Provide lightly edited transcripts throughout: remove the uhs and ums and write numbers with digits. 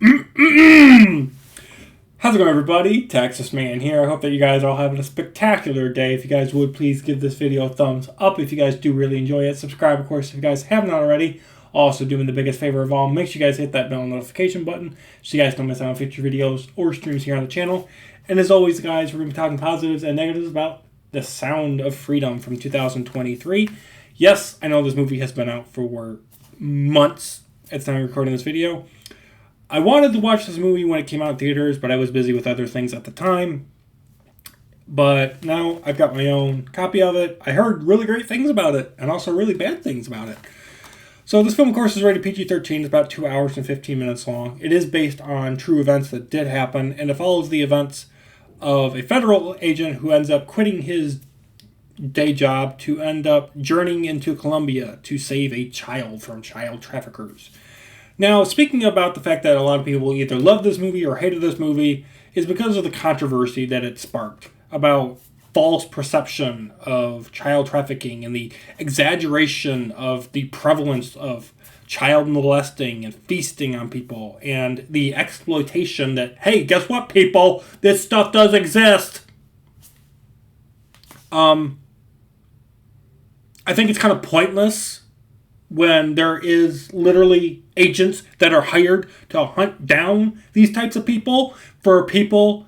How's it going, everybody? Texas Man here. I hope that you guys are all having a spectacular day. If you guys would, please give this video a thumbs up if you guys do really enjoy it. Subscribe, of course, if you guys haven't already. Also, doing the biggest favor of all, make sure you guys hit that bell notification button so you guys don't miss out on future videos or streams here on the channel. And as always, guys, we're going to be talking positives and negatives about The Sound of Freedom from 2023. Yes, I know this movie has been out for months at the time of recording this video. I wanted to watch this movie when it came out in theaters, but I was busy with other things at the time. But now I've got my own copy of it. I heard really great things about it, and also really bad things about it. So this film, of course, is rated PG-13. It's about 2 hours and 15 minutes long. It is based on true events that did happen, and it follows the events of a federal agent who ends up quitting his day job to end up journeying into Colombia to save a child from child traffickers. Now, speaking about the fact that a lot of people either love this movie or hated this movie is because of the controversy that it sparked about false perception of child trafficking and the exaggeration of the prevalence of child molesting and feasting on people and the exploitation that, hey, guess what, people? This stuff does exist. I think it's kind of pointless when there is literally agents that are hired to hunt down these types of people, for people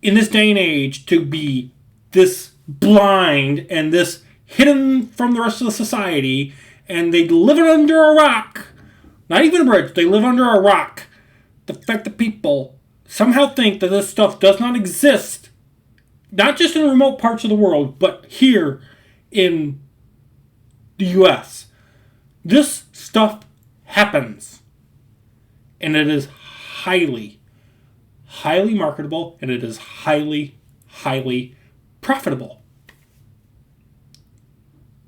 in this day and age to be this blind and this hidden from the rest of the society, and they live under a rock. Not even a bridge, they live under a rock. The fact that people somehow think that this stuff does not exist, not just in remote parts of the world, but here in the US. This stuff happens, and it is highly, highly marketable, and it is highly, highly profitable.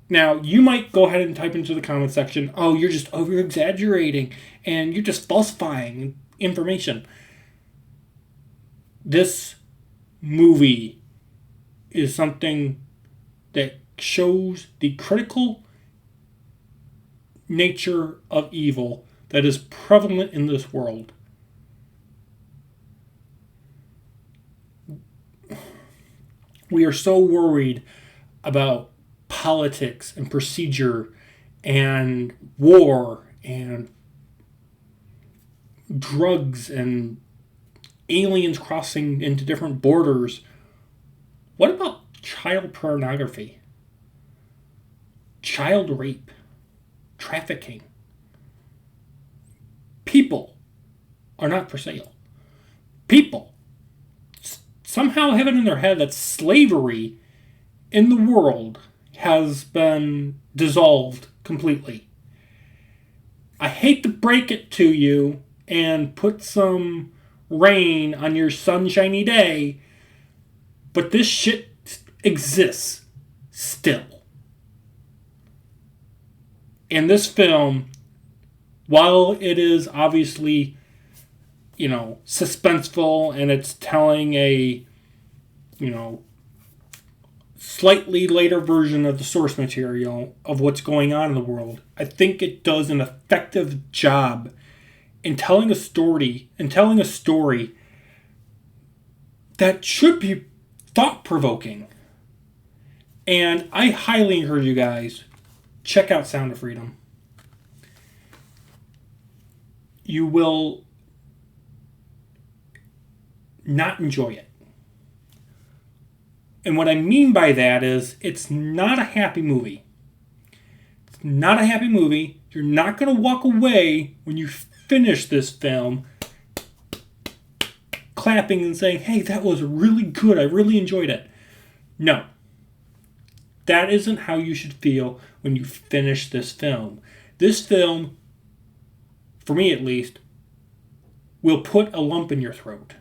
Now, you might go ahead and type into the comment section, oh, you're just over-exaggerating, and you're just falsifying information. This movie is something that shows the critical nature of evil that is prevalent in this world. We are so worried about politics and procedure and war and drugs and aliens crossing into different borders. What about child pornography? Child rape? Trafficking. People are not for sale. People somehow have it in their head that slavery in the world has been dissolved completely. I hate to break it to you and put some rain on your sunshiny day, but this shit exists still. And this film, while it is obviously, suspenseful and it's telling a, slightly later version of the source material of what's going on in the world, I think it does an effective job in telling a story that should be thought-provoking. And I highly encourage you guys, check out Sound of Freedom. You will not enjoy it. And what I mean by that is, it's not a happy movie. It's not a happy movie. You're not going to walk away when you finish this film clapping and saying, hey, that was really good. I really enjoyed it. No. That isn't how you should feel when you finish this film. This film, for me at least, will put a lump in your throat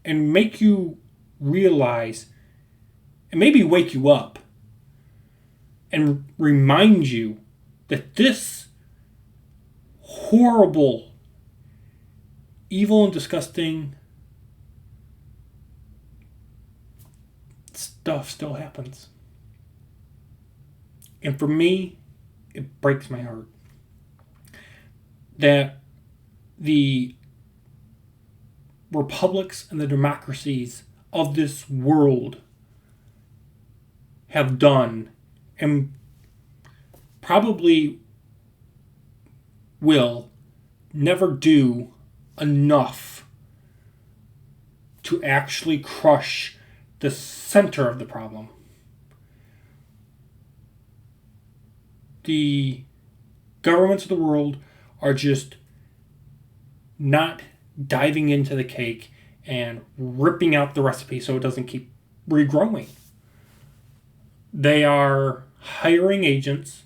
and make you realize, and maybe wake you up and remind you that this horrible, evil, and disgusting stuff still happens. And for me, it breaks my heart that the republics and the democracies of this world have done and probably will never do enough to actually crush the center of the problem. The governments of the world are just not diving into the cake and ripping out the recipe so it doesn't keep regrowing. They are hiring agents,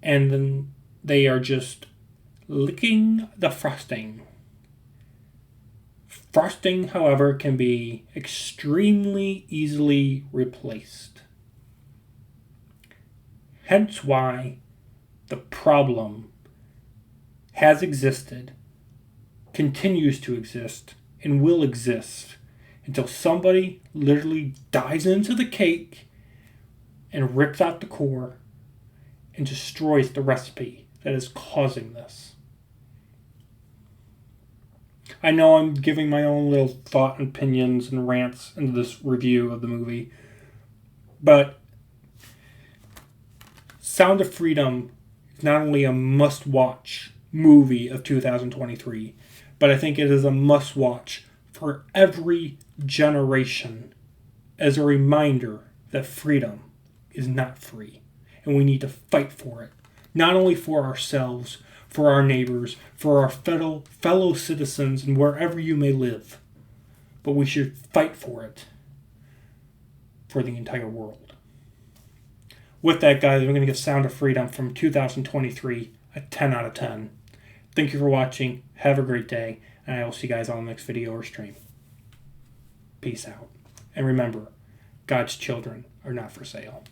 and then they are just licking the frosting. Frosting, however, can be extremely easily replaced. Hence why the problem has existed, continues to exist, and will exist until somebody literally dives into the cake and rips out the core and destroys the recipe that is causing this. I know I'm giving my own little thought and opinions and rants into this review of the movie, but Sound of Freedom is not only a must-watch movie of 2023, but I think it is a must-watch for every generation as a reminder that freedom is not free, and we need to fight for it, not only for ourselves, for our neighbors, for our fellow citizens, and wherever you may live, but we should fight for it for the entire world. With that, guys, we're going to give Sound of Freedom from 2023 a 10 out of 10. Thank you for watching. Have a great day, and I will see you guys on the next video or stream. Peace out. And remember, God's children are not for sale.